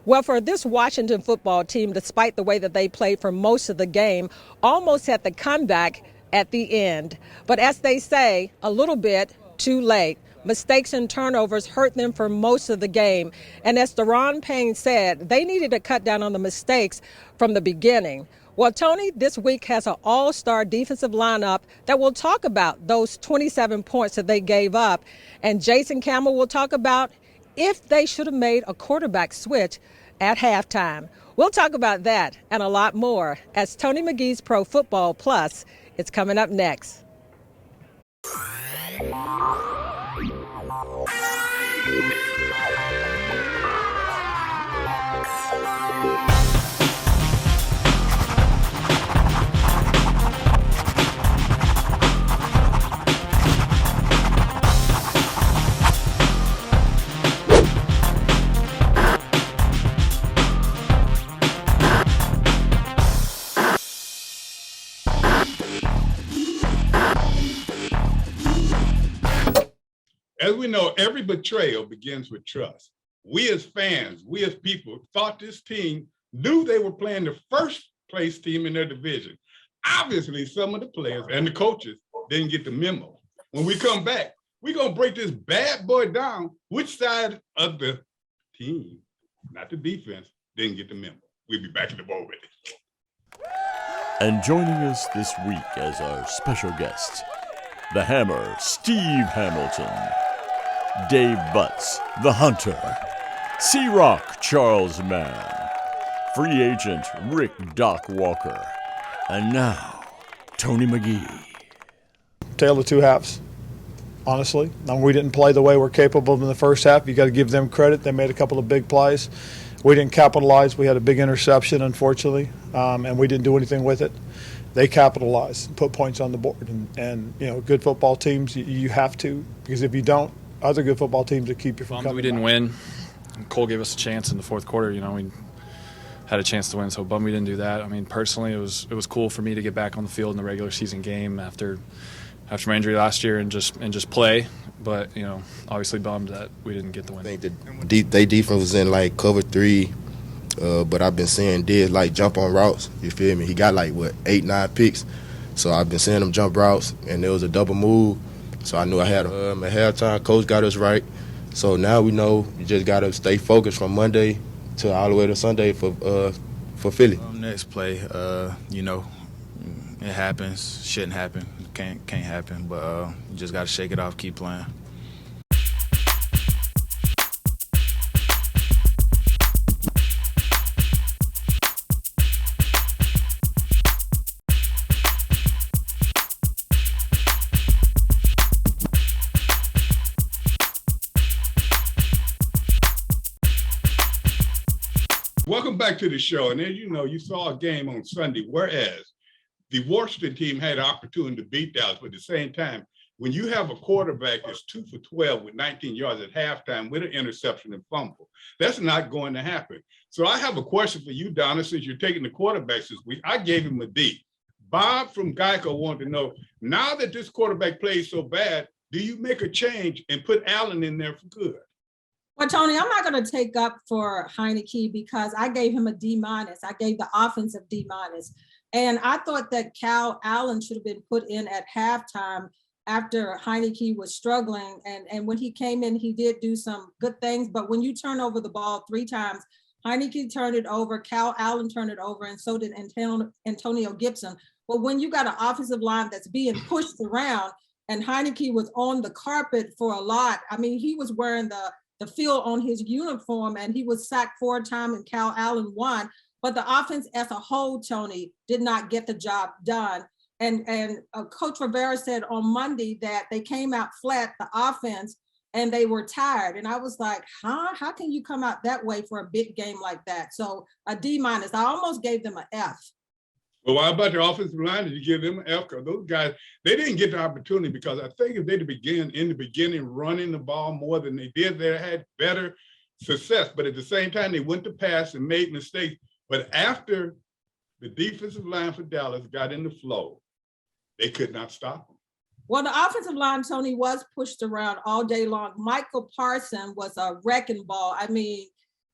Well, for this Washington football team, despite the way that they played for most of the game, almost had the comeback at the end. But as they say, a little bit too late. Mistakes and turnovers hurt them for most of the game. And as Deron Payne said, they needed to cut down on the mistakes from the beginning. Well, Tony, this week has an all-star defensive lineup that will talk about those 27 points that they gave up. And Jason Campbell will talk about if they should have made a quarterback switch at halftime. We'll talk about that and a lot more as Tony McGee's Pro Football Plus is coming up next. As we know, every betrayal begins with trust. We as fans, we as people thought this team knew they were playing the first place team in their division. Obviously, some of the players and the coaches didn't get the memo. When we come back, we're going to break this bad boy down. Which side of the team, not the defense, didn't get the memo? We'll be back in the moment. And joining us this week as our special guest, the Hammer, Steve Hamilton, Dave Butts, the Hunter, C-Rock, Charles Mann, free agent Rick Doc Walker, and now, Tony McGee. Tale of two halves, honestly. We didn't play the way we're capable of in the first half. You got to give them credit. They made a couple of big plays. We didn't capitalize. We had a big interception, unfortunately, and we didn't do anything with it. They capitalized and put points on the board. And you know, good football teams, you have to, because if you don't, other good football teams will keep you from coming We didn't back. win. Cole gave us a chance in the fourth quarter. You know, we had a chance to win, so bummed we didn't do that. I mean, personally, it was cool for me to get back on the field in the regular season game after my injury last year and just play. But you know, obviously bummed that we didn't get the win. I think they defense was in like cover three. But I've been seeing Diz like jump on routes. You feel me? He got like 8, 9 picks. So I've been seeing him jump routes, and there was a double move. So I knew I had him. At halftime, coach got us right. So now we know we just got to stay focused from Monday to all the way to Sunday for Philly. Next play, you know, it happens. Shouldn't happen. Can't happen. But you just got to shake it off, keep playing. Welcome back to the show. And as you know, you saw a game on Sunday, whereas the Washington team had an opportunity to beat Dallas, but at the same time, when you have a quarterback that's 2 for 12 with 19 yards at halftime with an interception and fumble, that's not going to happen. So I have a question for you, Donna, since you're taking the quarterbacks this week. I gave him a D. Bob from Geico wanted to know, now that this quarterback plays so bad, do you make a change and put Allen in there for good? Well, Tony, I'm not going to take up for Heineke because I gave him a D-. I gave the offensive D-. And I thought that Cal Allen should have been put in at halftime after Heineke was struggling. And when he came in, he did do some good things. But when you turn over the ball 3 times, Heineke turned it over, Cal Allen turned it over, and so did Antonio Gibson. But when you got an offensive line that's being pushed around and Heineke was on the carpet for a lot, I mean, he was wearing the field on his uniform and he was sacked 4 times and Cal Allen 1. But the offense as a whole, Tony, did not get the job done. And Coach Rivera said on Monday that they came out flat, the offense, and they were tired. And I was like, how can you come out that way for a big game like that? So a D-. I almost gave them an F. Well, why about the offensive line? Did you give them an F? Because those guys, they didn't get the opportunity because I think if they'd begin in the beginning running the ball more than they did, they had better success. But at the same time, they went to pass and made mistakes. But after the defensive line for Dallas got in the flow, they could not stop them. Well, the offensive line, Tony, was pushed around all day long. Michael Parsons was a wrecking ball. I mean,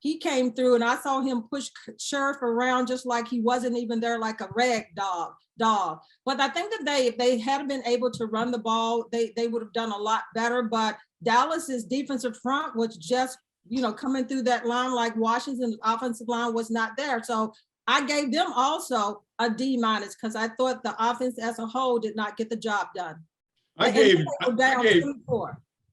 he came through, and I saw him push Sheriff around just like he wasn't even there, like a rag dog. But I think that if they had been able to run the ball, they would have done a lot better. But Dallas's defensive front was just, coming through that line like Washington's offensive line was not there. So I gave them also a D- because I thought the offense as a whole did not get the job done.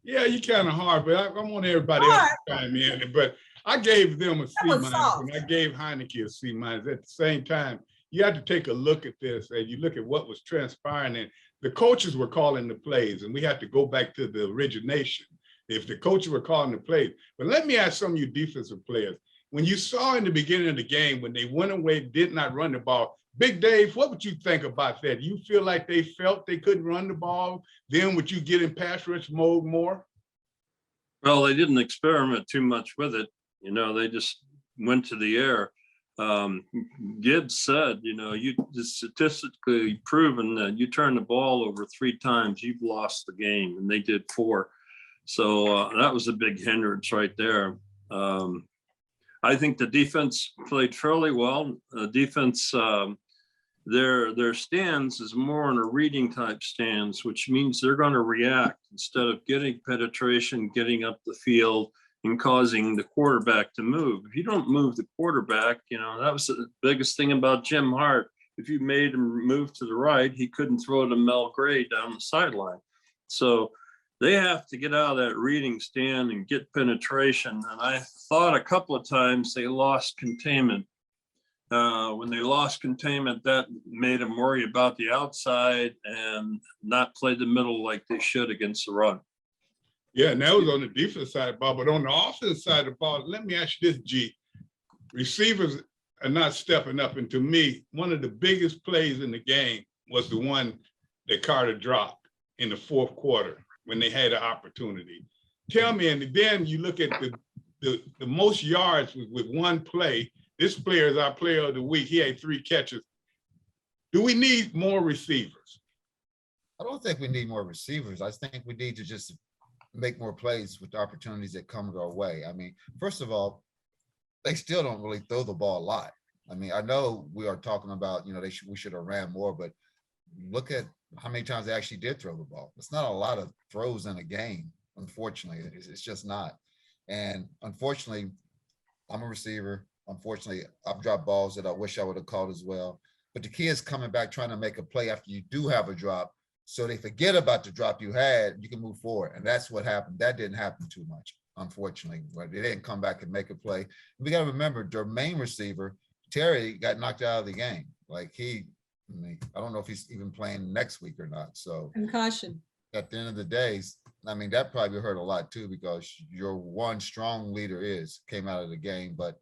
Yeah, you kind of hard, but I want everybody else to chime in. But I gave them a C-, and I gave Heineke a C-. At the same time, you have to take a look at this, and you look at what was transpiring, and the coaches were calling the plays, and we have to go back to the origination. If the coaches were calling the plays. But let me ask some of you defensive players, when you saw in the beginning of the game, when they went away, did not run the ball, Big Dave, what would you think about that? You feel like they felt they couldn't run the ball? Then would you get in pass rush mode more? Well, they didn't experiment too much with it. They just went to the air. Gibbs said, you just statistically proven that you turn the ball over 3 times, you've lost the game, and they did 4. So that was a big hindrance right there. I think the defense played fairly well. The defense, their stance is more in a reading type stance, which means they're going to react instead of getting penetration, getting up the field, and causing the quarterback to move. If you don't move the quarterback, that was the biggest thing about Jim Hart. If you made him move to the right, he couldn't throw to Mel Gray down the sideline. So they have to get out of that reading stand and get penetration. And I thought a couple of times they lost containment. When they lost containment, that made them worry about the outside and not play the middle like they should against the run. Yeah, and that was on the defense side of the ball. But on the offense side of the ball, let me ask you this, G. Receivers are not stepping up. And to me, one of the biggest plays in the game was the one that Carter dropped in the 4th quarter when they had an opportunity. Tell me, and then you look at the most yards with one play. This player is our player of the week. He had 3 catches. Do we need more receivers? I don't think we need more receivers. I think we need to just make more plays with the opportunities that come our way. I mean, first of all, they still don't really throw the ball a lot. I mean, I know we are talking about, we should have ran more, but look at how many times they actually did throw the ball. It's not a lot of throws in a game, unfortunately. It's just not. And unfortunately, I'm a receiver. Unfortunately, I've dropped balls that I wish I would have caught as well. But the key is coming back, trying to make a play after you do have a drop, so they forget about the drop you had, you can move forward. And that's what happened. That didn't happen too much, unfortunately. But they didn't come back and make a play. We got to remember, their main receiver, Terry, got knocked out of the game. Like I don't know if he's even playing next week or not. So concussion. At the end of the day, that probably hurt a lot too, because your one strong leader came out of the game. But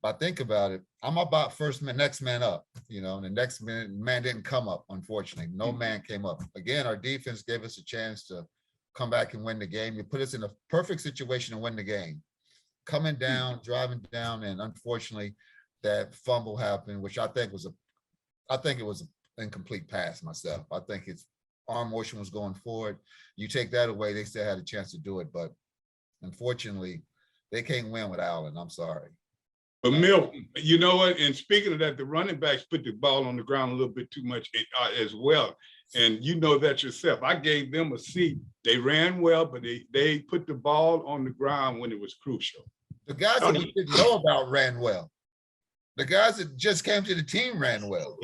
if I think about it, I'm about next man up, and the next man didn't come up, unfortunately. No man came up. Again, our defense gave us a chance to come back and win the game. You put us in a perfect situation to win the game. Coming down, driving down, and unfortunately, that fumble happened, which I think it was an incomplete pass myself. I think its arm motion was going forward. You take that away, they still had a chance to do it, but unfortunately, they can't win with Allen. I'm sorry. But Milt, you know what? And speaking of that, the running backs put the ball on the ground a little bit too much as well. And you know that yourself. I gave them a C. They ran well, but they put the ball on the ground when it was crucial. The guys that we didn't know about ran well. The guys that just came to the team ran well.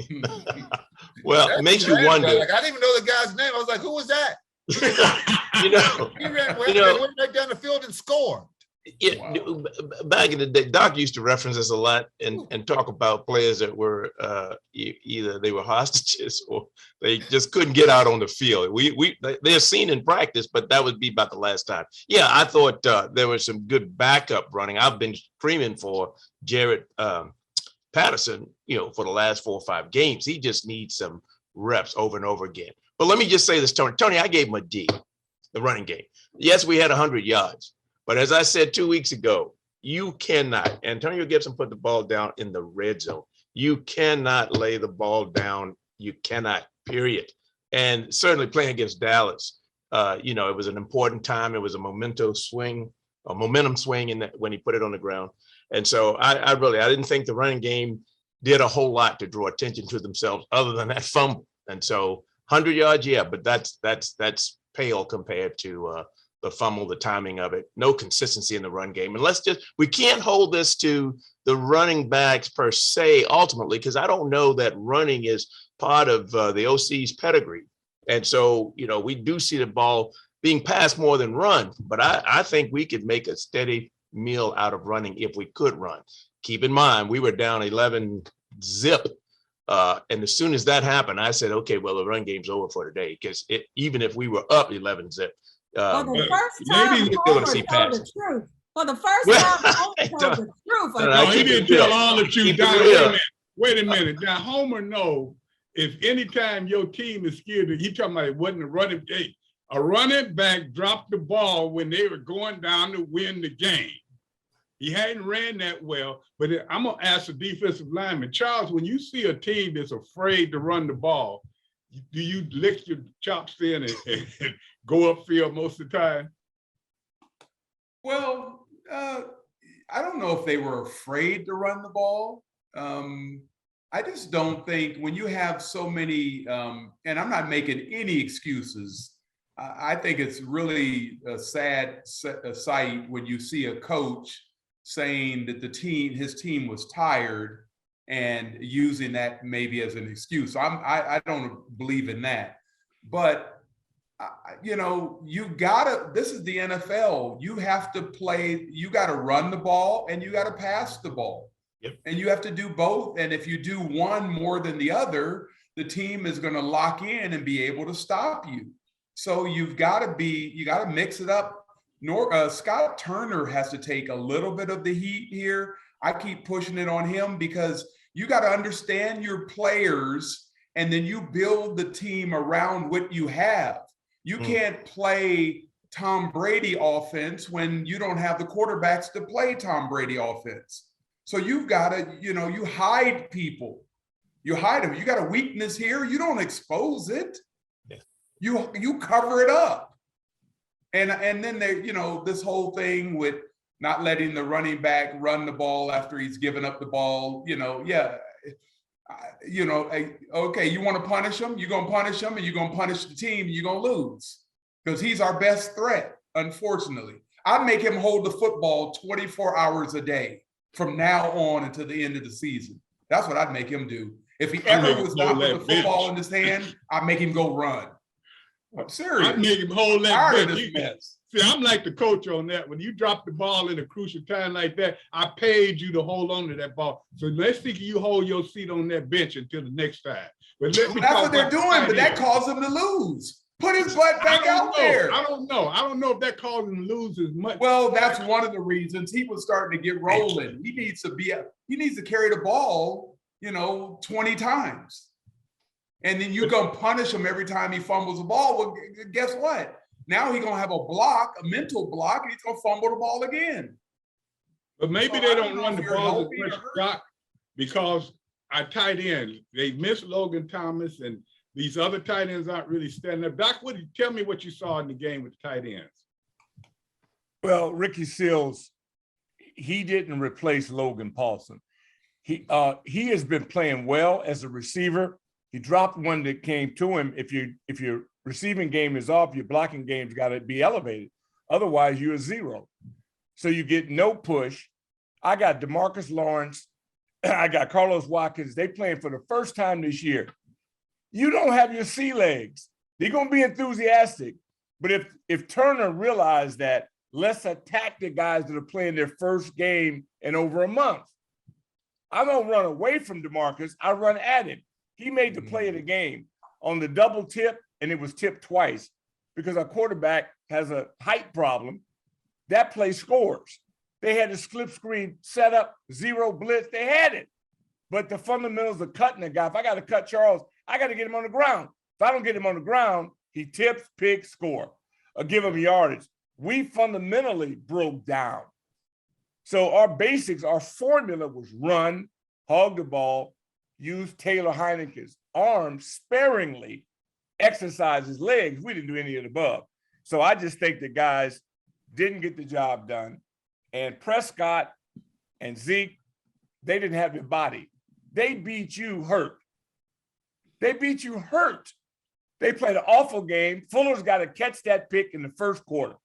Well, it makes you wonder. Well. Like, I didn't even know the guy's name. I was like, who was that? He ran well. They went right down the field and scored. Wow. Back in the day, Doc used to reference this a lot and talk about players that were either they were hostages or they just couldn't get out on the field. They're seen in practice, but that would be about the last time. Yeah, I thought there was some good backup running. I've been screaming for Jared Patterson, for the last 4 or 5 games. He just needs some reps over and over again. But let me just say this, Tony. Tony, I gave him a D, the running game. Yes, we had 100 yards. But as I said 2 weeks ago, you cannot, Antonio Gibson put the ball down in the red zone. You cannot lay the ball down. You cannot, period. And certainly playing against Dallas, it was an important time. It was a momentum swing in that when he put it on the ground. And so I didn't think the running game did a whole lot to draw attention to themselves other than that fumble. And so 100 yards, yeah, but that's pale compared to the fumble, the timing of it, no consistency in the run game. And we can't hold this to the running backs per se, ultimately, because I don't know that running is part of the OC's pedigree. And so, we do see the ball being passed more than run, but I think we could make a steady meal out of running if we could run. Keep in mind, we were down 11 zip. And as soon as that happened, I said, okay, well, the run game's over for today, because even if we were up 11 zip, For the first time, maybe we're going to see told the truth. For the first time, Homer told the truth. No, he didn't tell all the truth. Wait a minute. Now, Homer knows if anytime your team is scared, he talking about it wasn't a running back. A running back dropped the ball when they were going down to win the game. He hadn't ran that well, but I'm going to ask the defensive lineman, Charles, when you see a team that's afraid to run the ball, do you lick your chops in and go upfield most of the time? Well, I don't know if they were afraid to run the ball. I just don't think when you have so many, and I'm not making any excuses, I think it's really a sad sight when you see a coach saying that his team was tired and using that maybe as an excuse. I don't believe in that. But, this is the NFL. You have to play, you got to run the ball and you got to pass the ball. Yep. And you have to do both. And if you do one more than the other, the team is going to lock in and be able to stop you. So you got to mix it up. Scott Turner has to take a little bit of the heat here. I keep pushing it on him because you got to understand your players and then you build the team around what you have. You can't play Tom Brady offense when you don't have the quarterbacks to play Tom Brady offense. So you've got to, you hide people. You hide them. You got a weakness here. You don't expose it. Yeah. You cover it up. And then this whole thing with not letting the running back run the ball after he's given up the ball, okay, you want to punish him? You're going to punish him and you're going to punish the team and you're going to lose because he's our best threat, unfortunately. I'd make him hold the football 24 hours a day from now on until the end of the season. That's what I'd make him do. If he ever was not with the football in his hand, I'd make him go run. I'm serious. I'd make him hold that bench. See, I'm like the coach on that. When you drop the ball in a crucial time like that, I paid you to hold on to that ball. So let's see you hold your seat on that bench until the next time. But that's what they're doing, but that caused them to lose. Put his butt back out there. I don't know. I don't know if that caused him to lose as much. Well, that's one of the reasons he was starting to get rolling. He needs to carry the ball, 20 times. And then you're going to punish him every time he fumbles the ball. Well, guess what? Now he's going to have a mental block, and he's going to fumble the ball again. But maybe they don't run the ball as much, Doc, because our tight end, they miss Logan Thomas, and these other tight ends aren't really standing up. Doc, tell me what you saw in the game with the tight ends. Well, Ricky Seals, he didn't replace Logan Paulson. He has been playing well as a receiver. He dropped one that came to him. If your receiving game is off, your blocking game's got to be elevated. Otherwise, you're a zero. So you get no push. I got DeMarcus Lawrence. I got Carlos Watkins. They playing for the first time this year. You don't have your sea legs. They're going to be enthusiastic. But if Turner realized that, let's attack the guys that are playing their first game in over a month. I don't run away from DeMarcus. I run at him. He made the play of the game on the double tip, and it was tipped twice because our quarterback has a height problem. That play scores. They had the slip screen set up, zero blitz. They had it. But the fundamentals of cutting a guy, if I got to cut Charles, I got to get him on the ground. If I don't get him on the ground, he tips, pick, score, or give him yardage. We fundamentally broke down. So our basics, our formula was run, hog the ball, use Taylor Heineke's arms sparingly, exercise his legs. We didn't do any of the above. So I just think the guys didn't get the job done. And Prescott, and Zeke, they didn't have your body. They beat you hurt. They beat you hurt. They played an awful game. Fuller's got to catch that pick in the first quarter.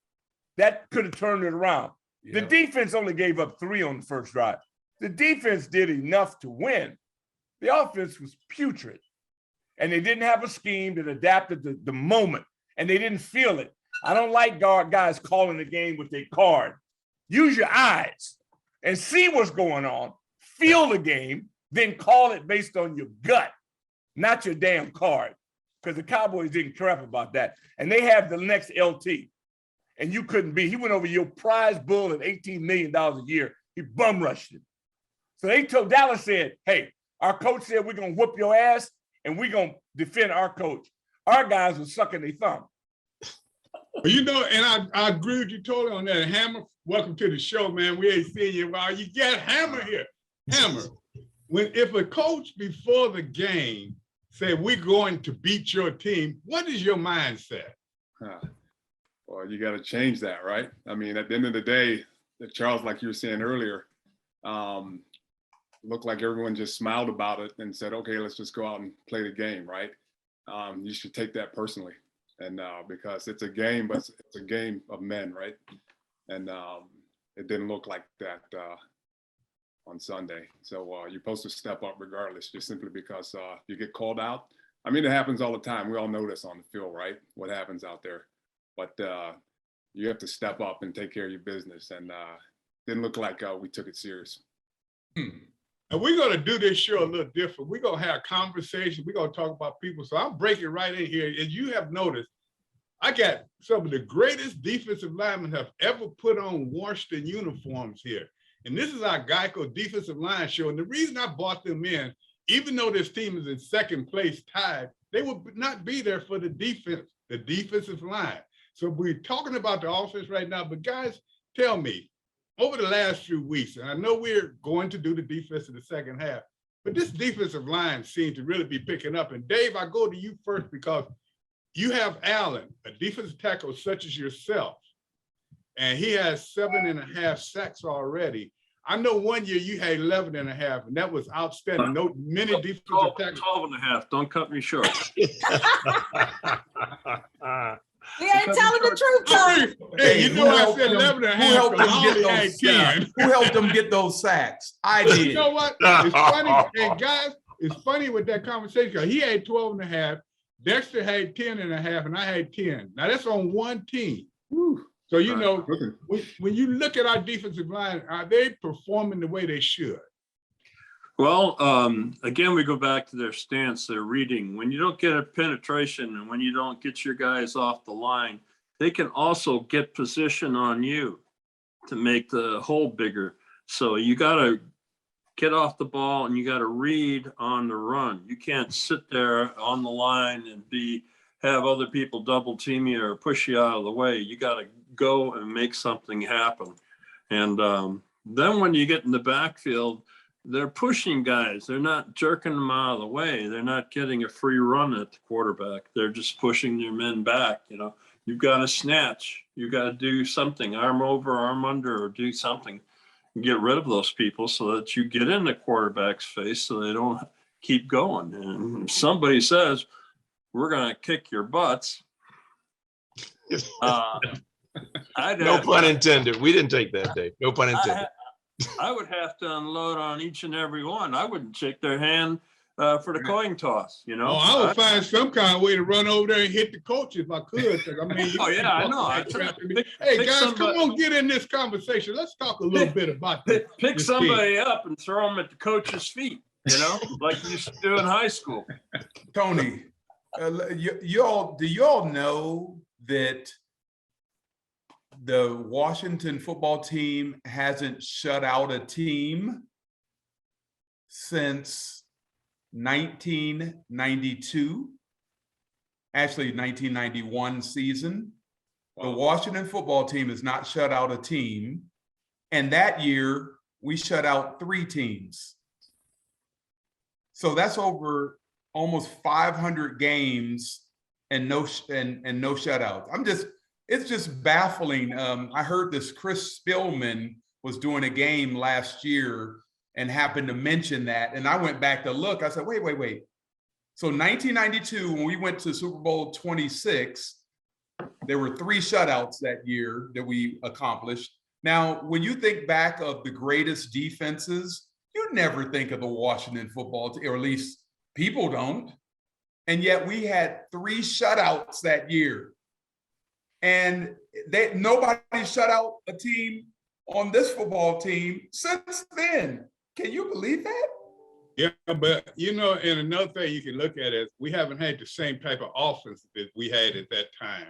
That could have turned it around. The defense only gave up 3 on the first drive. The defense did enough to win. The offense was putrid. And they didn't have a scheme that adapted to the moment. And they didn't feel it. I don't like guys calling the game with their card. Use your eyes and see what's going on. Feel the game, then call it based on your gut, not your damn card. Because the Cowboys didn't care about that. And they have the next LT. And you couldn't be. He went over your prize bull at $18 million a year. He bum rushed him. So they told Dallas said, hey, our coach said we're going to whoop your ass and we're going to defend our coach. Our guys were sucking their thumb. You know, and I agree with you totally on that. Hammer, welcome to the show, man. We ain't seen you in a while. You got Hammer here. Hammer, if a coach before the game said we're going to beat your team, what is your mindset? Well, you got to change that, right? I mean, at the end of the day, Charles, like you were saying earlier, looked like everyone just smiled about it and said, okay, let's just go out and play the game, right? You should take that personally. And because it's a game, but it's a game of men, right? And it didn't look like that on Sunday. So you're supposed to step up regardless, just simply because you get called out. I mean, it happens all the time. We all know this on the field, right? What happens out there. But you have to step up and take care of your business. And didn't look like we took it serious. And we're going to do this show a little different. We're going to have conversation. We're going to talk about people. So I'm breaking right in here. As you have noticed, I got some of the greatest defensive linemen have ever put on Washington uniforms here. And this is our Geico defensive line show. And the reason I brought them in, even though this team is in second place tied, they will not be there for the defense, the defensive line. So we're talking about the offense right now. But guys, tell me, over the last few weeks, and I know we're going to do the defense in the second half, but this defensive line seems to really be picking up. And Dave, I go to you first because you have Allen, a defensive tackle such as yourself, and he has 7.5 sacks already. I know one year you had 11.5, and that was outstanding. No, many defensive tackles. 12.5. Don't cut me short. He ain't telling the truth, Tony. Hey, you know I said 11.5. Who helped them get those sacks? Who helped them get those sacks? I did. You know what? It's funny, and guys, it's funny with that conversation. He had 12.5. Dexter had 10.5, and I had 10. Now that's on one team. Whew. So you know, when you look at our defensive line, are they performing the way they should? Well, again, we go back to their stance, their reading. When you don't get a penetration and when you don't get your guys off the line, they can also get position on you to make the hole bigger. So you got to get off the ball and you got to read on the run. You can't sit there on the line and have other people double team you or push you out of the way. You got to go and make something happen. And then when you get in the backfield, they're pushing guys. They're not jerking them out of the way. They're not getting a free run at the quarterback. They're just pushing their men back. You know, you've got to snatch. You got to do something, arm over, arm under, or do something. Get rid of those people so that you get in the quarterback's face so they don't keep going. And if somebody says, we're going to kick your butts. No pun intended. We didn't take that, Dave. No pun intended. I would have to unload on each and every one. I wouldn't shake their hand for the coin toss, you know. Oh, I would find some kind of way to run over there and hit the coach if I could. I mean, oh yeah, I know. Hey guys, come on, get in this conversation. Let's talk a little bit about this. Pick somebody up and throw them at the coach's feet, you know, like you used to do in high school. Tony, do you all know that the Washington football team hasn't shut out a team since 1992, actually 1991 season. Wow. The Washington football team has not shut out a team. And that year we shut out 3 teams. So that's over almost 500 games and no shutouts. It's just baffling. I heard this Chris Spillman was doing a game last year and happened to mention that. And I went back to look. I said, wait. So 1992, when we went to Super Bowl 26, there were 3 shutouts that year that we accomplished. Now, when you think back of the greatest defenses, you never think of the Washington football team, or at least people don't. And yet we had 3 shutouts that year. And nobody shut out a team on this football team since then. Can you believe that? Yeah, but and another thing you can look at is we haven't had the same type of offense that we had at that time.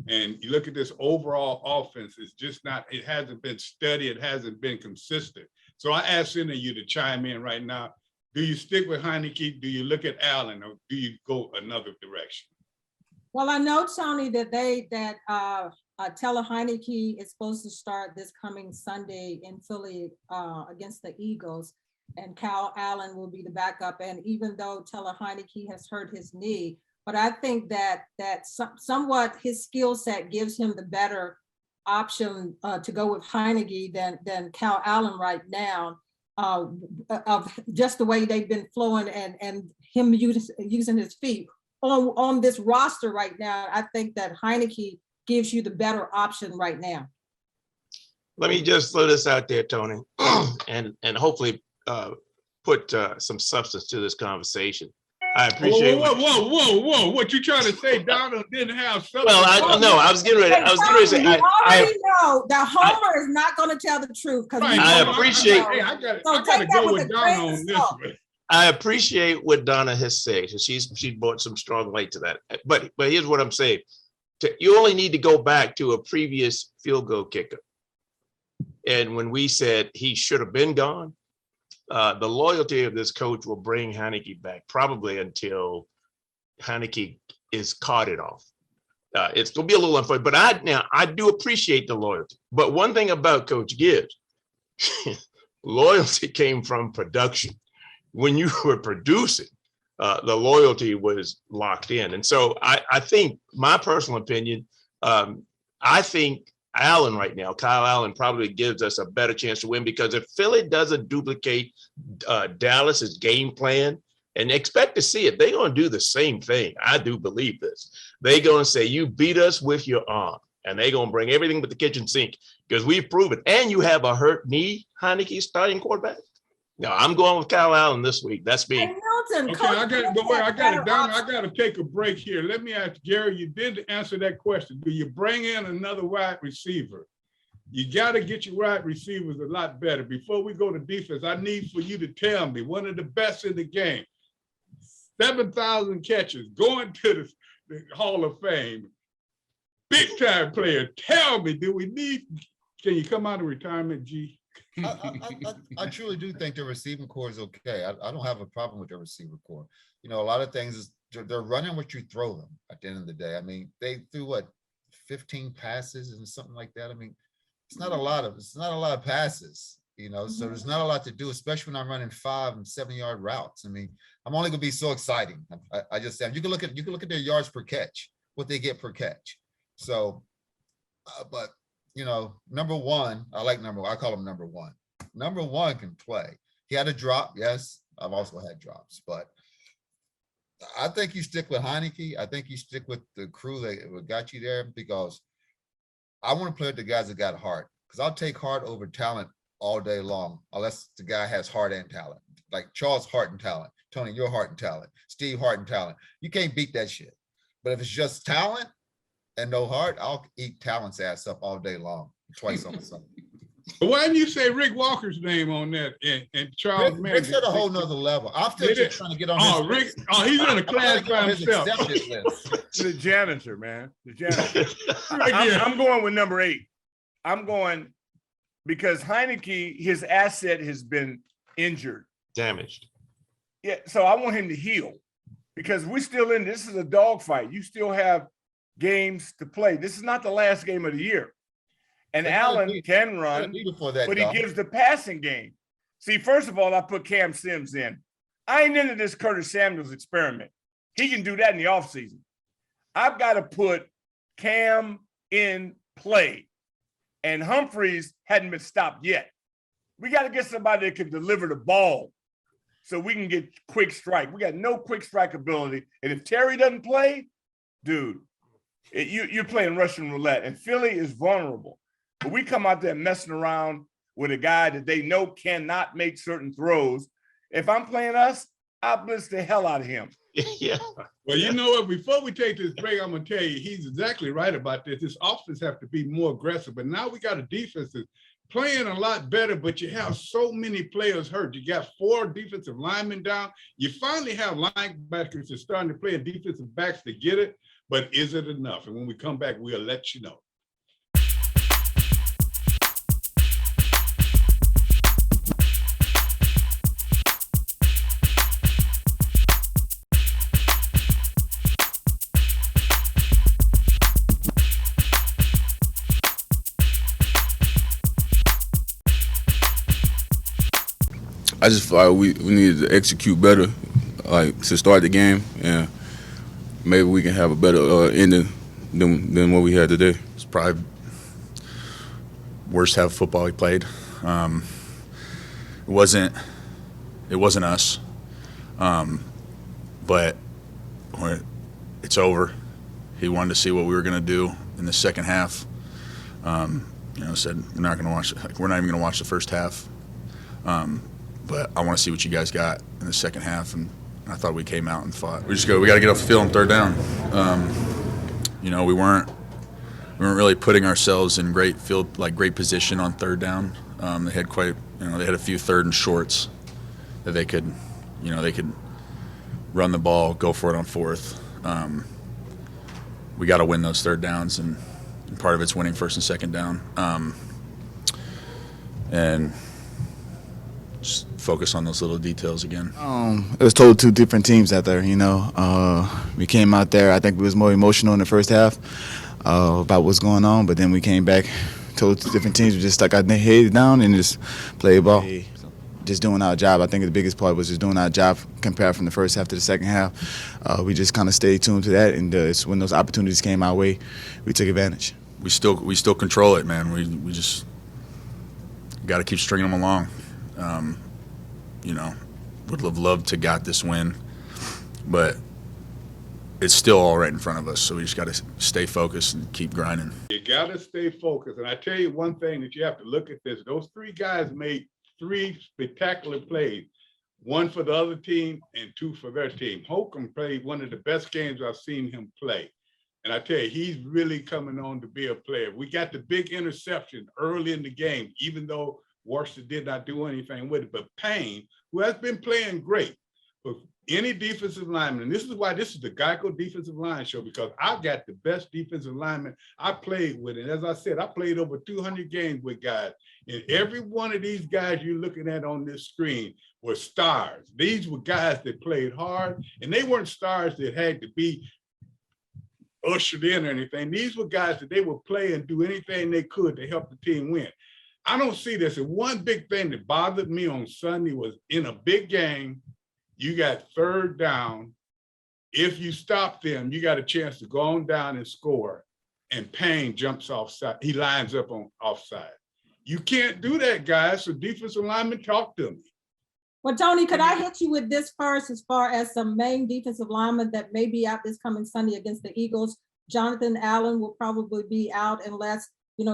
And you look at this overall offense, it's just not, it hasn't been steady, it hasn't been consistent. So I ask any of you to chime in right now. Do you stick with Heineke? Do you look at Allen, or do you go another direction? Well, I know, Tony, that Taylor Heineke is supposed to start this coming Sunday in Philly against the Eagles, and Kyle Allen will be the backup. And even though Taylor Heineke has hurt his knee, but I think that somewhat his skill set gives him the better option to go with Heineke than Kyle Allen right now, of just the way they've been flowing and him using his feet. On this roster right now, I think that Heineke gives you the better option right now. Let me just throw this out there, Tony, and hopefully put some substance to this conversation. I appreciate. Whoa! What you trying to say? Donald didn't have substance. Well, I was getting ready. I was getting ready to say. I know that Homer is not going to tell the truth because I appreciate. I got to go with Donna on this one. I appreciate what Donna has said. She's brought some strong light to that. But here's what I'm saying: you only need to go back to a previous field goal kicker, and when we said he should have been gone, the loyalty of this coach will bring Heineke back probably until Heineke is carted off. It's gonna be a little unfair, but I do appreciate the loyalty. But one thing about Coach Gibbs, loyalty came from production. When you were producing, the loyalty was locked in. And so I think, my personal opinion, I think Allen right now, Kyle Allen probably gives us a better chance to win, because if Philly doesn't duplicate Dallas's game plan and expect to see it, they're going to do the same thing. I do believe this. They're going to say, you beat us with your arm, and they're going to bring everything but the kitchen sink, because we've proven. And you have a hurt knee, Heineke, starting quarterback. No, I'm going with Kyle Allen this week. That's me. Milton, okay, I got to take a break here. Let me ask Gary, you did answer that question. Do you bring in another wide receiver? You got to get your wide receivers a lot better. Before we go to defense, I need for you to tell me, one of the best in the game, 7,000 catches, going to the Hall of Fame, big time player. Tell me, can you come out of retirement, G? I truly do think the receiving core is okay. I don't have a problem with the receiver core. A lot of things is they're running what you throw them at the end of the day. I mean, they threw 15 passes and something like that. I mean, it's not a lot of passes, so there's not a lot to do, especially when I'm running 5 and 7 yard routes. I mean, I'm only gonna be so exciting. I just am. You can look at their yards per catch, what they get per catch. So, but number one, I call him number one. Number one can play. He had a drop, yes. I've also had drops, but I think you stick with Heineke. I think you stick with the crew that got you there, because I want to play with the guys that got heart, because I'll take heart over talent all day long, unless the guy has heart and talent. Like Charles, heart and talent. Tony, your heart and talent. Steve, heart and talent. You can't beat that shit. But if it's just talent and no heart, I'll eat talent's ass up all day long, twice on Sunday. Why didn't you say Rick Walker's name on that and Charles Mann? Rick's at a whole nother level. I'm still just trying to get on his Rick, he's in a class by himself. The janitor, man. The janitor. I'm going with number 8. I'm going because Heineke, his asset has been injured. Damaged. Yeah, so I want him to heal, because we're still this is a dogfight. You still have games to play. This is not the last game of the year. And Allen can run, but he gives the passing game. See, first of all, I put Cam Sims in. I ain't into this Curtis Samuels experiment. He can do that in the offseason. I've got to put Cam in play. And Humphreys hadn't been stopped yet. We got to get somebody that can deliver the ball so we can get quick strike. We got no quick strike ability. And if Terry doesn't play, dude, you're playing Russian roulette. And Philly is vulnerable. But we come out there messing around with a guy that they know cannot make certain throws. If I'm playing us, I'll blitz the hell out of him. Yeah. Well, you know what? Before we take this break, I'm going to tell you, he's exactly right about this. This offense have to be more aggressive. But now we got a defense that's playing a lot better, but you have so many players hurt. You got 4 defensive linemen down. You finally have linebackers that's starting to play and defensive backs to get it. But is it enough? And when we come back, we'll let you know. I just feel like we needed to execute better, like to start the game, and maybe we can have a better ending than what we had today. It's probably worst half of football he played. It wasn't us, but when it's over, he wanted to see what we were going to do in the second half. Said we're not even going to watch the first half. But I want to see what you guys got in the second half, and I thought we came out and fought. We got to get off the field on third down. We weren't really putting ourselves in great position on third down. They had they had a few third and shorts that they could run the ball, go for it on fourth. We got to win those third downs, and part of it's winning first and second down. And just focus on those little details again. It was total two different teams out there, We came out there, I think we was more emotional in the first half about what's going on, but then we came back, total two different teams. We just stuck our heads down and just played ball. Just doing our job. I think the biggest part was just doing our job compared from the first half to the second half. We just kind of stayed tuned to that, and when those opportunities came our way, we took advantage. We still control it, man. We just got to keep stringing them along. Would have loved to got this win, but it's still all right in front of us. So we just got to stay focused and keep grinding. You got to stay focused. And I tell you one thing that you have to look at this. Those 3 guys made 3 spectacular plays, 1 for the other team and 2 for their team. Holcomb played one of the best games I've seen him play. And I tell you, he's really coming on to be a player. We got the big interception early in the game, even though Washington did not do anything with it. But Payne, who has been playing great, but any defensive lineman, and this is why this is the Geico Defensive Line Show, because I've got the best defensive lineman I played with. And as I said, I played over 200 games with guys. And every one of these guys you're looking at on this screen were stars. These were guys that played hard, and they weren't stars that had to be ushered in or anything. These were guys that they would play and do anything they could to help the team win. I don't see this. And one big thing that bothered me on Sunday was in a big game, you got third down. If you stop them, you got a chance to go on down and score. And Payne jumps offside. He lines up on offside. You can't do that, guys. So defensive linemen, talk to me. Well, Tony, could I hit you with this first as far as some main defensive linemen that may be out this coming Sunday against the Eagles? Jonathan Allen will probably be out unless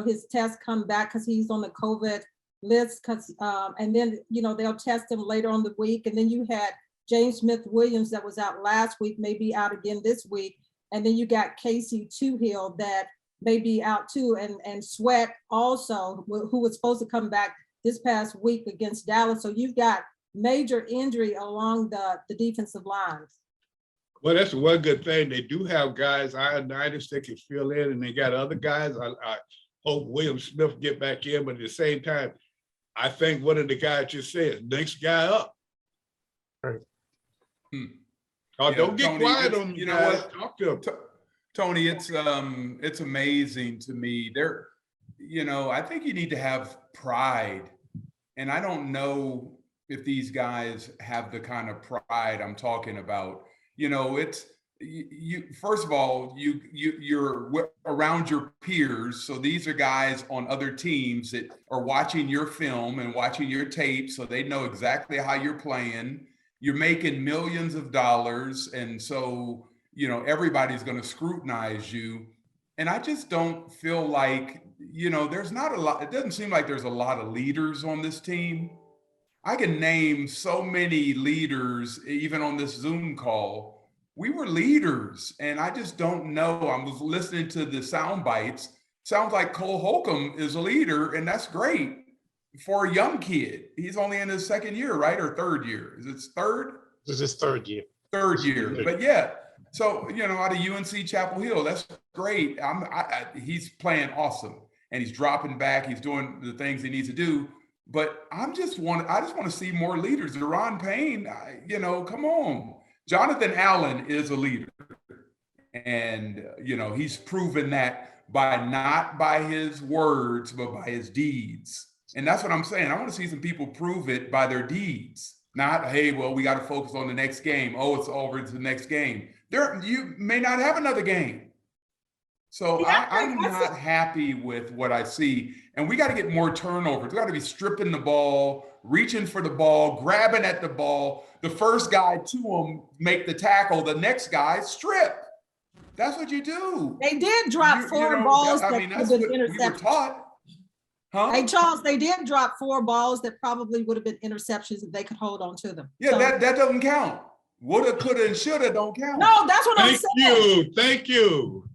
his tests come back because he's on the COVID list. And then, they'll test him later on the week. And then you had James Smith-Williams that was out last week, may be out again this week. And then you got Casey Toohill that may be out too. And Sweat also, who was supposed to come back this past week against Dallas. So you've got major injury along the defensive lines. Well, that's one good thing. They do have guys, Ioannidis, that can fill in, and they got other guys. I hope William Smith get back in, but at the same time, I think one of the guys just said, next guy up. Right. Oh, don't get Tony, quiet on me, guys. What? Talk to him. Tony, it's amazing to me. I think you need to have pride, and I don't know if these guys have the kind of pride I'm talking about. you first of all, you're around your peers. So these are guys on other teams that are watching your film and watching your tape, so they know exactly how you're playing. You're making millions of dollars, and so everybody's going to scrutinize you. And I just don't feel like there's not a lot. It doesn't seem like there's a lot of leaders on this team. I can name so many leaders, even on this Zoom call. We were leaders, and I just don't know. I was listening to the sound bites. Sounds like Cole Holcomb is a leader, and that's great for a young kid. He's only in his second year, right? Or third year? Is it third? This is his third year. Third year. But yeah, so out of UNC Chapel Hill, that's great. He's playing awesome, and he's dropping back. He's doing the things he needs to do. But I just want to see more leaders. Deron Payne, come on. Jonathan Allen is a leader. And, he's proven that not by his words, but by his deeds. And that's what I'm saying. I want to see some people prove it by their deeds. Not, hey, well, we got to focus on the next game. Oh, it's over. It's the next game. You may not have another game. So I'm not happy with what I see. And we got to get more turnovers. We got to be stripping the ball, reaching for the ball, grabbing at the ball. The first guy to him make the tackle. The next guy strip. That's what you do. They did drop four balls that could have been interceptions. Huh? Hey, Charles, they did drop 4 balls that probably would have been interceptions if they could hold on to them. Yeah, so, that doesn't count. Woulda, coulda, and shoulda don't count. No, that's what I'm saying. Thank you.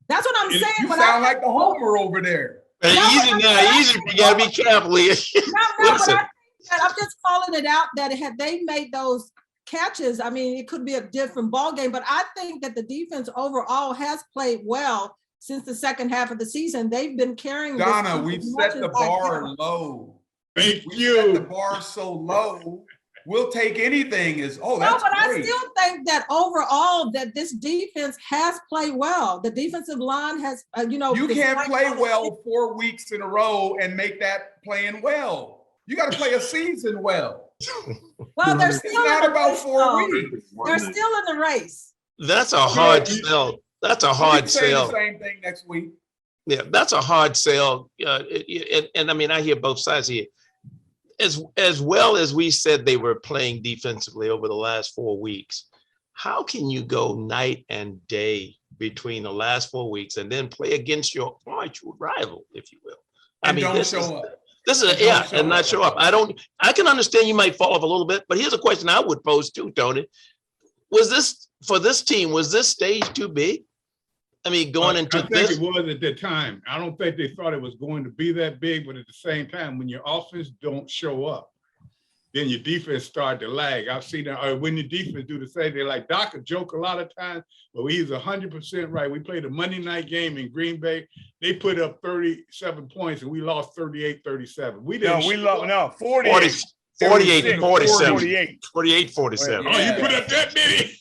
That's what I'm saying. You sound like the homer over there. Easy now, easy. You gotta be careful here. Listen. I'm just calling it out that had they made those catches, I mean, it could be a different ball game. But I think that the defense overall has played well since the second half of the season. They've been carrying. Donna, we've set the bar low. Thank we you. Set the bar so low. We'll take anything that's great. I still think that overall that this defense has played well. The defensive line has, You can't play well 4 weeks in a row and make that playing well. You got to play a season well. Well, they're still not about 4 weeks. They're still in the race. That's a hard sell. That's a hard sell. The same thing next week. Yeah, that's a hard sell. And I mean, I hear both sides here. As well as we said they were playing defensively over the last 4 weeks, how can you go night and day between the last 4 weeks and then play against your arch rival, if you will? And don't show up. And not show up. I can understand you might fall off a little bit, but here's a question I would pose too, Tony. Was this stage too big? I mean, going into I think it was at the time. I don't think they thought it was going to be that big, but at the same time, when your offense don't show up, then your defense start to lag. I've seen that. Or when the defense do the same, they like Doc a joke a lot of times, but he's 100% right. We played a Monday night game in Green Bay. They put up 37 points and we lost 38-37. We didn't. No, we lost. 48. 48-47. 48-47. Oh, you put up that many?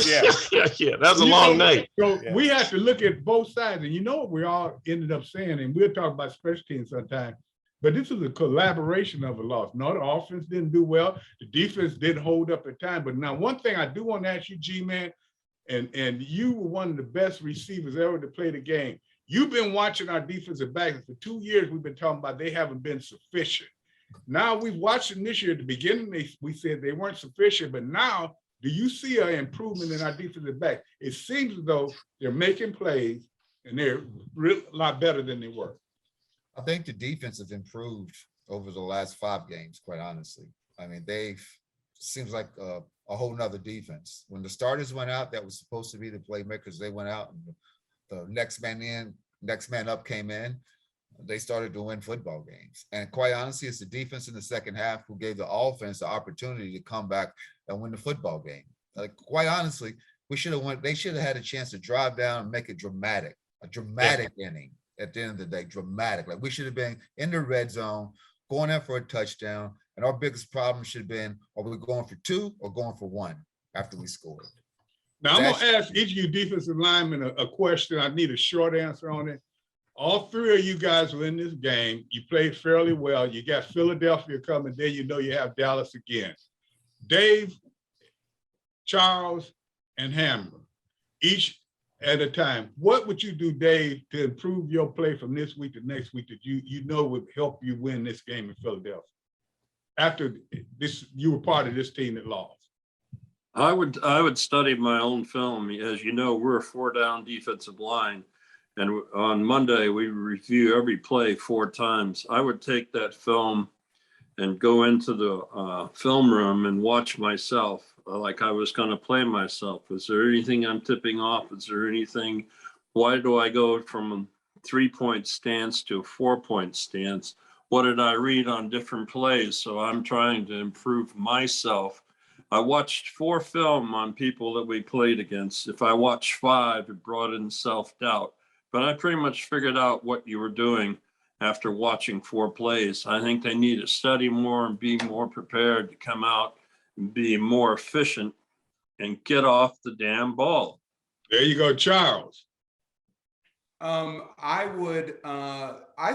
Yeah. That was a long night. So we have to look at both sides, and you know what we all ended up saying, and we'll talk about special teams sometime. But this is a collaboration of a loss. No, the offense didn't do well. The defense didn't hold up at time. But now, one thing I do want to ask you, G-Man, and you were one of the best receivers ever to play the game. You've been watching our defensive backs for 2 years. We've been talking about they haven't been sufficient. Now we've watched them this year. At the beginning, we said they weren't sufficient, but now do you see an improvement in our defensive back? It seems as though they're making plays and they're a lot better than they were. I think the defense have improved over the last 5 games, quite honestly. I mean, seems like a whole nother defense. When the starters went out, that was supposed to be the playmakers. They went out and the next man up came in. They started to win football games. And quite honestly, it's the defense in the second half who gave the offense the opportunity to come back and win the football game. Like, quite honestly, they should have had a chance to drive down and make it dramatic, a dramatic inning at the end of the day, dramatic. Like, we should have been in the red zone, going in for a touchdown. And our biggest problem should have been, are we going for 2 or going for 1 after we scored? Now, I'm going to ask each of you defensive linemen a question. I need a short answer on it. All 3 of you guys were in this game. You played fairly well. You got Philadelphia coming, then you know you have Dallas again. Dave, Charles, and Hammer. each at a time. What would you do, Dave, to improve your play from this week to next week that you know would help you win this game in Philadelphia? After this, you were part of this team that lost. I would study my own film. As you know, we're a 4-down defensive line. And on Monday, we review every play 4 times. I would take that film and go into the film room and watch myself like I was going to play myself. Is there anything I'm tipping off? Is there anything? Why do I go from a 3-point stance to a 4-point stance? What did I read on different plays? So I'm trying to improve myself. I watched 4 film on people that we played against. If I watched 5, it brought in self-doubt. But I pretty much figured out what you were doing after watching 4 plays. I think they need to study more and be more prepared to come out and be more efficient and get off the damn ball. There you go, Charles. I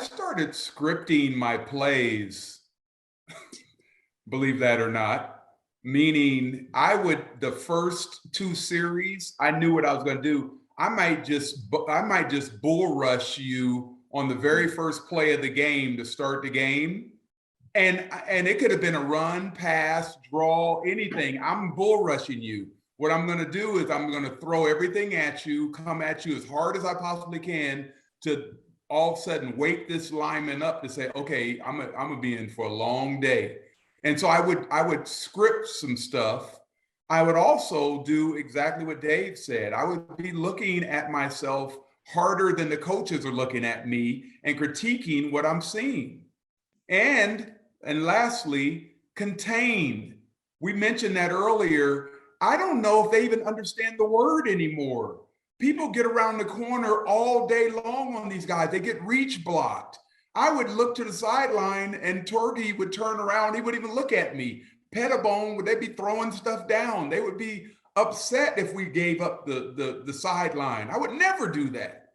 started scripting my plays, believe that or not. Meaning the first 2 series, I knew what I was going to do. I might just bull rush you on the very first play of the game to start the game. And it could have been a run, pass, draw, anything. I'm bull rushing you. What I'm going to do is I'm going to throw everything at you, come at you as hard as I possibly can to all of a sudden wake this lineman up to say, okay, I'm gonna be in for a long day. And so I would script some stuff. I would also do exactly what Dave said. I would be looking at myself harder than the coaches are looking at me and critiquing what I'm seeing. And lastly, contained. We mentioned that earlier. I don't know if they even understand the word anymore. People get around the corner all day long on these guys. They get reach blocked. I would look to the sideline and Torgy would turn around. He wouldn't even look at me. Pettibone, would they be throwing stuff down? They would be upset if we gave up the sideline. I would never do that.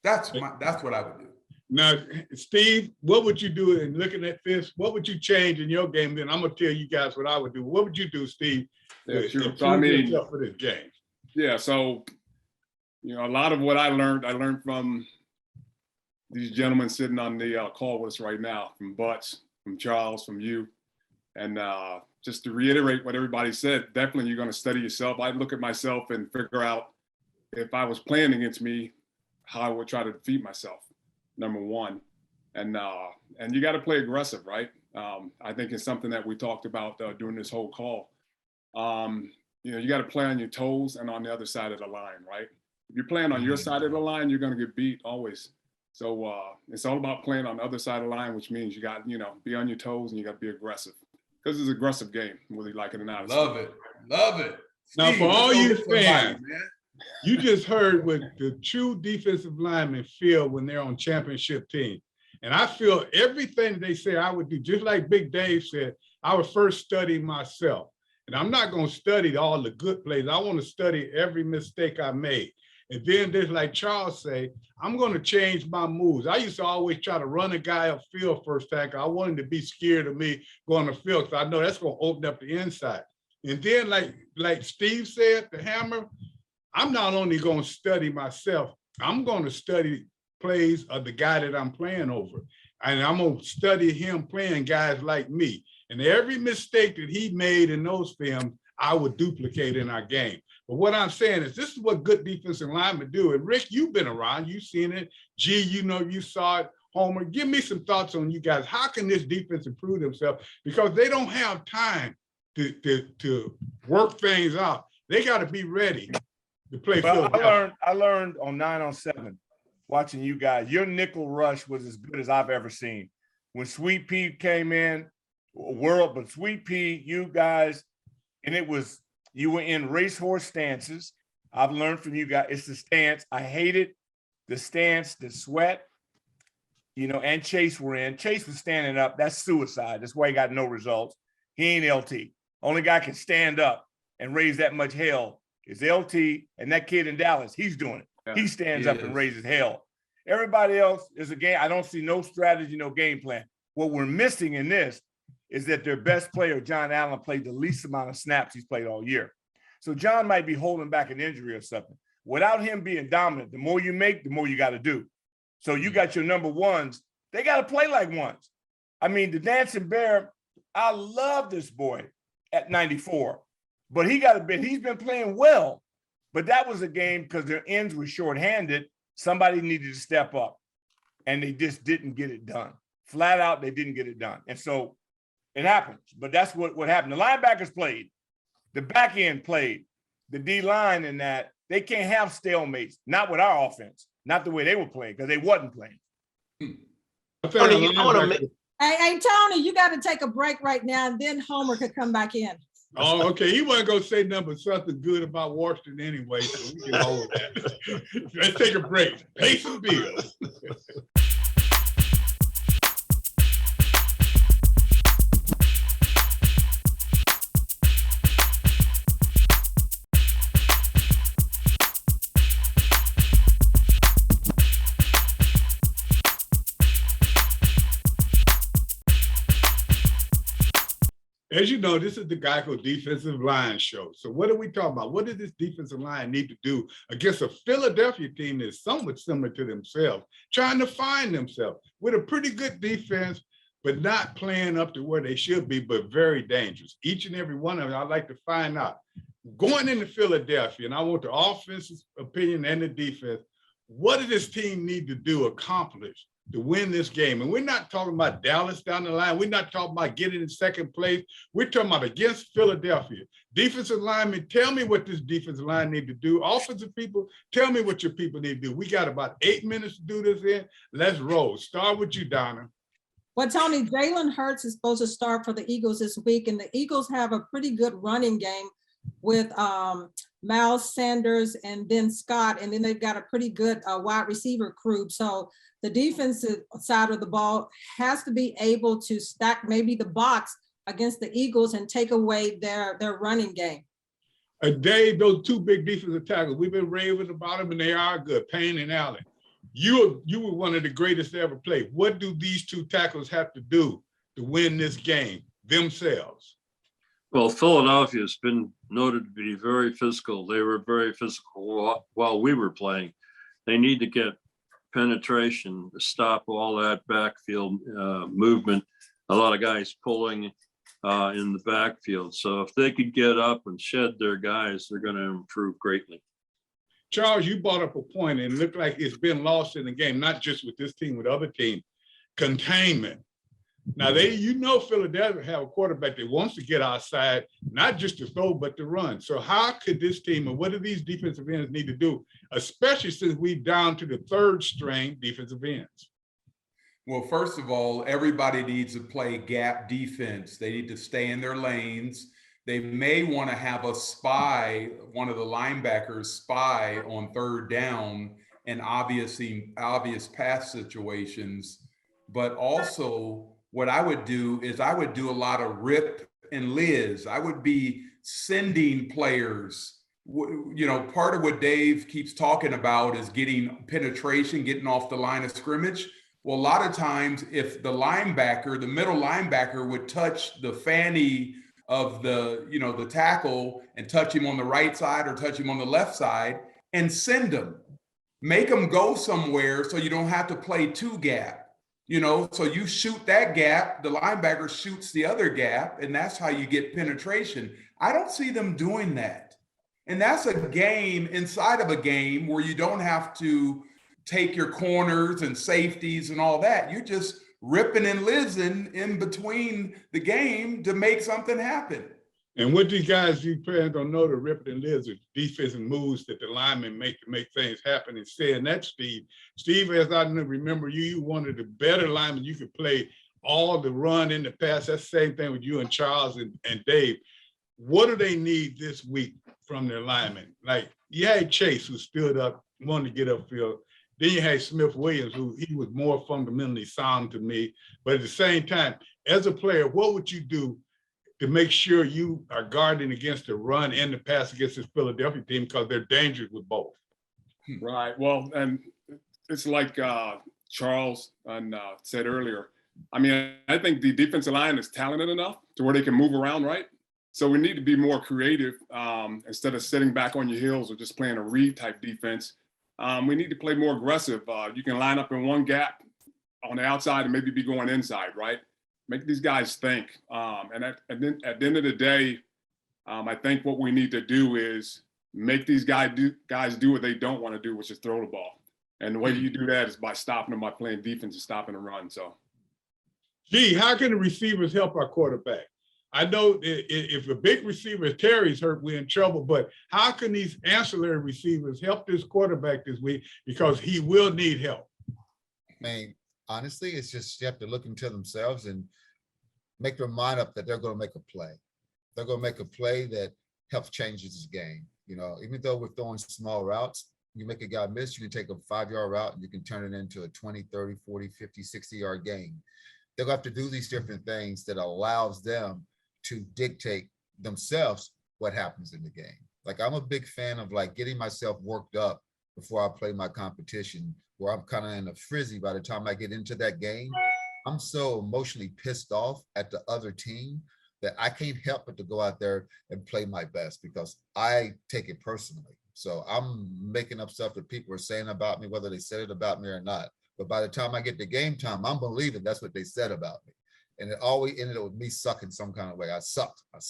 That's what I would do. Now, Steve, what would you do in looking at this? What would you change in your game? Then I'm gonna tell you guys what I would do. What would you do, Steve? Yeah, sure. So I mean, for this game. Yeah. So, a lot of what I learned from these gentlemen sitting on the call with us right now, from Butts, from Charles, from you, and just to reiterate what everybody said. Definitely, you're going to study yourself. I'd look at myself and figure out if I was playing against me, how I would try to defeat myself. Number one, and you got to play aggressive, right? I think it's something that we talked about during this whole call. You got to play on your toes and on the other side of the line, right? If you're playing on your side of the line, you're going to get beat always. So it's all about playing on the other side of the line, which means you got be on your toes and you got to be aggressive, because it's an aggressive game, whether you like it or not. Love it. Now, Steve, for all you fans, man. You just heard what the true defensive linemen feel when they're on championship teams. And I feel everything they say I would do, just like Big Dave said, I would first study myself. And I'm not going to study all the good plays. I want to study every mistake I made. And then just like Charles say, I'm going to change my moves. I used to always try to run a guy upfield first time. I wanted to be scared of me going to field, because I know that's going to open up the inside. And then like Steve said, the hammer, I'm not only going to study myself, I'm going to study plays of the guy that I'm playing over. And I'm going to study him playing guys like me. And every mistake that he made in those films, I would duplicate in our game. But what I'm saying is this is what good defensive linemen do. And Rick, you've been around, you've seen it. G, you saw it. Homer, give me some thoughts on you guys. How can this defense improve themselves? Because they don't have time to work things out. They got to be ready to play. I learned on 9-on-7, watching you guys, your nickel rush was as good as I've ever seen. When Sweet Pea came in, but Sweet Pea, you guys, and you were in racehorse stances. I've learned from you guys, it's the stance. I hated the stance, the sweat, and Chase were in. Chase was standing up. That's suicide. That's why he got no results. He ain't LT. Only guy can stand up and raise that much hell is LT, and that kid in Dallas, he's doing it. Yeah, he stands up and raises hell. Everybody else is a game. I don't see no strategy, no game plan. What we're missing in this is that their best player, John Allen, played the least amount of snaps he's played all year. So John might be holding back an injury or something. without him being dominant, the more you make, the more you got to do. So you got your number ones. They got to play like ones. I mean, the Dancing Bear, I love this boy at 94, but he's been playing well. But that was a game because their ends were shorthanded. Somebody needed to step up, and they just didn't get it done. Flat out, they didn't get it done. And so it happens, but that's what happened. The linebackers played, the back end played, the D-line and that. They can't have stalemates, not with our offense, not the way they were playing, because they wasn't playing. Hey, Tony, you got to take a break right now, and then Homer could come back in. Oh, okay. He wasn't going to say nothing but something good about Washington anyway, so we can hold that. Let's take a break. Pay some bills. As you know, this is the Geico Defensive Line Show. So what are we talking about? What does this defensive line need to do against a Philadelphia team that's somewhat similar to themselves, trying to find themselves with a pretty good defense, but not playing up to where they should be, but very dangerous. Each and every one of them, I'd like to find out. Going into Philadelphia, and I want the offense's opinion and the defense, what does this team need to do, accomplish to win this game? And we're not talking about Dallas down the line. We're not talking about getting in second place. We're talking about against Philadelphia. Defensive linemen, tell me what this defensive line need to do. Offensive people, tell me what your people need to do. We got about 8 minutes to do this in. Let's roll. Start with you, Donna. Well, Tony, Jalen Hurts is supposed to start for the Eagles this week, and the Eagles have a pretty good running game with Miles Sanders and then Scott, and then they've got a pretty good wide receiver crew. So the defensive side of the ball has to be able to stack maybe the box against the Eagles and take away their running game. Dave, those two big defensive tackles, we've been raving about them, and they are good, Payne and Allen. You were one of the greatest to ever play. What do these two tackles have to do to win this game themselves? Well, Philadelphia has been noted to be very physical. They were very physical while we were playing. They need to get penetration to stop all that backfield movement. A lot of guys pulling in the backfield. So if they could get up and shed their guys, they're going to improve greatly. Charles, you brought up a point, and it looked like it's been lost in the game, not just with this team, with other teams. Containment. Now, Philadelphia have a quarterback that wants to get outside, not just to throw, but to run. So how could this team, and what do these defensive ends need to do, especially since we're down to the third string defensive ends? Well, first of all, everybody needs to play gap defense. They need to stay in their lanes. They may want to have a spy, one of the linebackers spy on third down and obvious pass situations. But also, what I would do is I would do a lot of rip and Liz. I would be sending players. Part of what Dave keeps talking about is getting penetration, getting off the line of scrimmage. Well, a lot of times if the middle linebacker would touch the fanny of the tackle and touch him on the right side or touch him on the left side and send them, make them go somewhere so you don't have to play two gap. So you shoot that gap, the linebacker shoots the other gap, and that's how you get penetration. I don't see them doing that. And that's a game inside of a game where you don't have to take your corners and safeties and all that. You're just ripping and lizzing in between the game to make something happen. And what these guys you players don't know, the ripping and lizzard defensive moves that the linemen make to make things happen. And saying that, Steve, as I remember you one of the better linemen. You could play all the run in the pass. That's the same thing with you and Charles and Dave. What do they need this week from their linemen? Like, you had Chase, who stood up, wanted to get upfield. Then you had Smith Williams, who he was more fundamentally sound to me. But at the same time, as a player, what would you do to make sure you are guarding against the run and the pass against this Philadelphia team, because they're dangerous with both? Right. Well, and it's like Charles said earlier. I mean, I think the defensive line is talented enough to where they can move around, right? So we need to be more creative instead of sitting back on your heels or just playing a read type defense. We need to play more aggressive. You can line up in one gap on the outside and maybe be going inside, right? Make these guys think. And at the end of the day, I think what we need to do is make these guys do what they don't want to do, which is throw the ball. And the way you do that is by stopping them, by playing defense and stopping the run. So, Gee, how can the receivers help our quarterback? I know if a big receiver, if Terry's hurt, we're in trouble, but how can these ancillary receivers help this quarterback this week? Because he will need help. I mean, honestly, it's just you have to look into themselves and make their mind up that they're going to make a play. They're going to make a play that helps change this game. You know, even though we're throwing small routes, you make a guy miss, you can take a 5-yard route and you can turn it into a 20, 30, 40, 50, 60-yard gain. They're going to have to do these different things that allows them to dictate themselves what happens in the game. Like, I'm a big fan of like getting myself worked up before I play my competition, where I'm kind of in a frizzy by the time I get into that game. I'm so emotionally pissed off at the other team that I can't help but to go out there and play my best because I take it personally. So I'm making up stuff that people are saying about me, whether they said it about me or not. But by the time I get to game time, I'm believing that's what they said about me. And it always ended up with me sucking some kind of way. I suck. Well,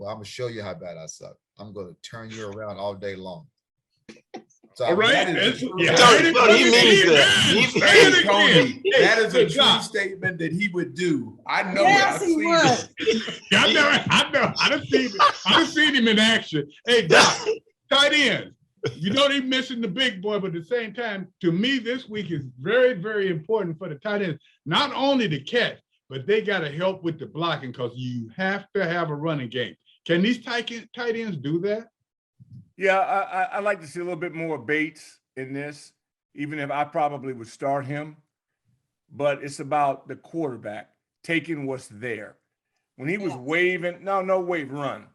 I'm gonna show you how bad I suck. I'm gonna turn you around all day long. So All right. That is, Tony means that. Tony, that is a true statement that he would do. I know Yes, it. he would. I know. I done seen him in action. Hey, Doc, tight end. You know they're missing the big boy, but at the same time, to me, this week is very, very important for the tight ends. Not only to catch, but they got to help with the blocking because you have to have a running game. Can these tight ends do that? Yeah, I like to see a little bit more Bates in this, even if I probably would start him. But it's about the quarterback taking what's there. When he was waving, no wave, run.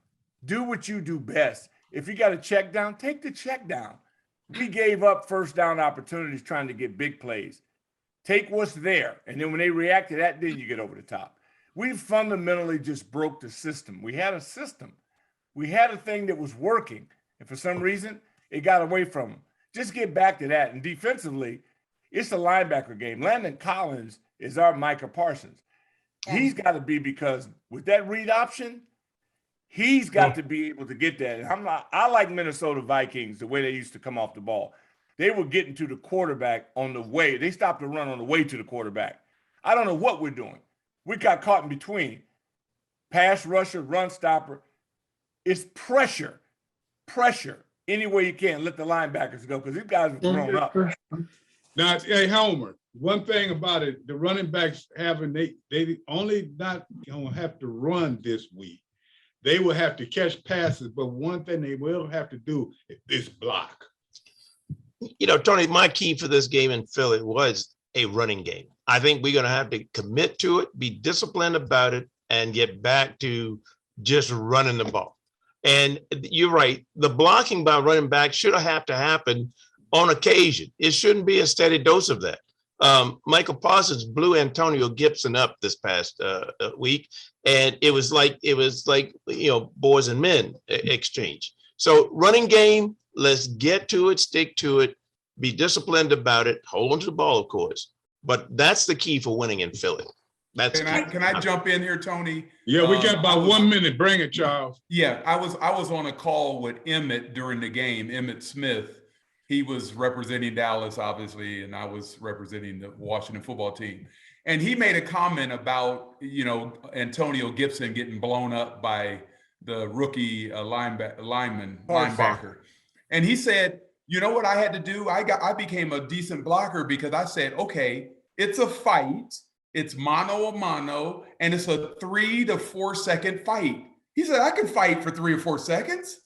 Do what you do best. If you got a check down, take the check down. We gave up first down opportunities trying to get big plays. Take what's there. And then when they react to that, then you get over the top. We fundamentally just broke the system. We had a system. We had a thing that was working. And for some reason, it got away from them. Just get back to that. And defensively, it's a linebacker game. Landon Collins is our Micah Parsons. He's got to be, because with that read option, he's got to be able to get that. And I like Minnesota Vikings, the way they used to come off the ball. They were getting to the quarterback on the way. They stopped the run on the way to the quarterback. I don't know what we're doing. We got caught in between. Pass rusher, run stopper. It's pressure any way you can. Let the linebackers go, because these guys are grown up. Now, hey, Homer, one thing about it, the running backs they only not gonna have to run this week. They will have to catch passes, but one thing they will have to do is block. You know, Tony, my key for this game in Philly was a running game. I think we're going to have to commit to it, be disciplined about it, and get back to just running the ball. And you're right. The blocking by running back should have to happen on occasion. It shouldn't be a steady dose of that. Michael Parsons blew Antonio Gibson up this past week, and it was like boys and men exchange. So running game, let's get to it, stick to it, be disciplined about it, hold on to the ball, of course. But that's the key for winning in Philly. Can I jump in here, Tony? Yeah, we got about 1 minute. Bring it, Charles. Yeah, I was on a call with Emmett during the game, Emmett Smith. He was representing Dallas, obviously, and I was representing the Washington football team. And he made a comment about, Antonio Gibson getting blown up by the rookie linebacker. And he said, you know what I had to do? I became a decent blocker because I said, okay, it's a fight. It's mano a mano, and it's a 3 to 4 second fight. He said, I can fight for 3 or 4 seconds.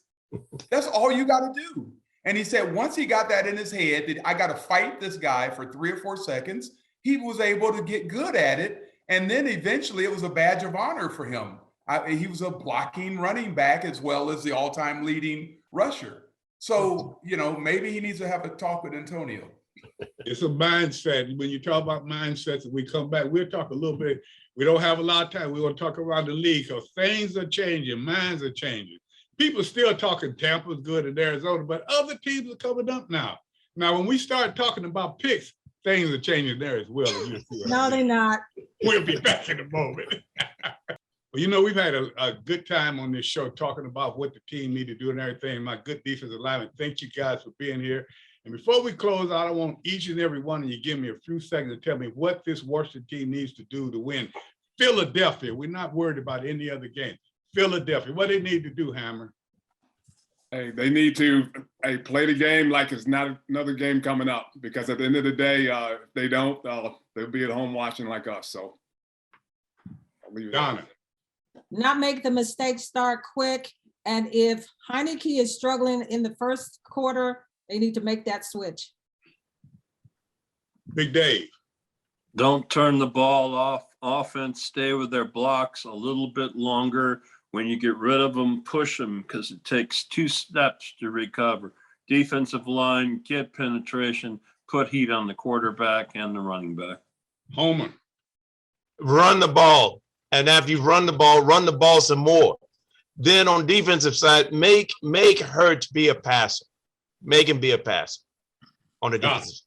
That's all you got to do. And he said, once he got that in his head, that I got to fight this guy for 3 or 4 seconds, he was able to get good at it. And then eventually it was a badge of honor for him. He was a blocking running back as well as the all-time leading rusher. So, maybe he needs to have a talk with Antonio. It's a mindset. When you talk about mindsets, and we come back, we'll talk a little bit. We don't have a lot of time. We want to talk around the league because things are changing. Minds are changing. People still talking Tampa's good in Arizona, but other teams are coming up now. Now, when we start talking about picks, things are changing there as well. No, they're not. We'll be back in a moment. Well, you know, we've had a good time on this show talking about what the team need to do and everything. My good defensive lineman, thank you guys for being here. And before we close out, I want each and every one of you to give me a few seconds to tell me what this Washington team needs to do to win Philadelphia. We're not worried about any other game. Philadelphia, what they need to do, Hammer? Hey, they need to play the game like it's not another game coming up, because at the end of the day, if they don't, they'll be at home watching like us. So I'll leave it Donna. Not make the mistakes start quick. And if Heineke is struggling in the first quarter, they need to make that switch. Big Dave. Don't turn the ball off. Offense, stay with their blocks a little bit longer. When you get rid of them, push them, because it takes 2 steps to recover. Defensive line, get penetration, put heat on the quarterback and the running back. Homer. Run the ball. And after you run the ball some more. Then on defensive side, make Hurts be a passer. Make him be a passer on the defensive.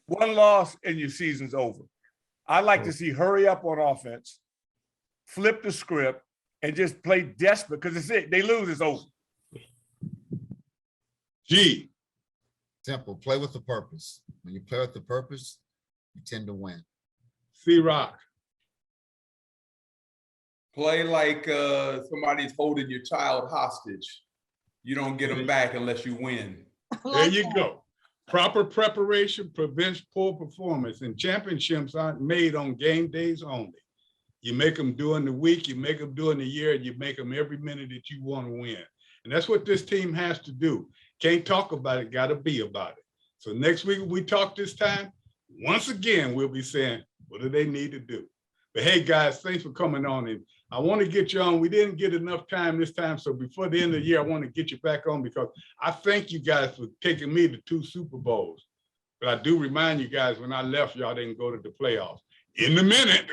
One loss and your season's over. I like to see hurry up on offense, flip the script, and just play desperate, because it's it. They lose, it's over. G. Simple. Play with a purpose. When you play with a purpose, you tend to win. C-Rock. Play like somebody's holding your child hostage. You don't get them back unless you win. There you go. Proper preparation prevents poor performance, and championships aren't made on game days only. You make them during the week, you make them during the year, and you make them every minute that you want to win. And that's what this team has to do. Can't talk about it, got to be about it. So next week when we talk this time, once again, we'll be saying, what do they need to do? But hey, guys, thanks for coming on. And I want to get you on. We didn't get enough time this time. So before the end of the year, I want to get you back on, because I thank you guys for taking me to 2 Super Bowls. But I do remind you guys, when I left, y'all didn't go to the playoffs. In a minute.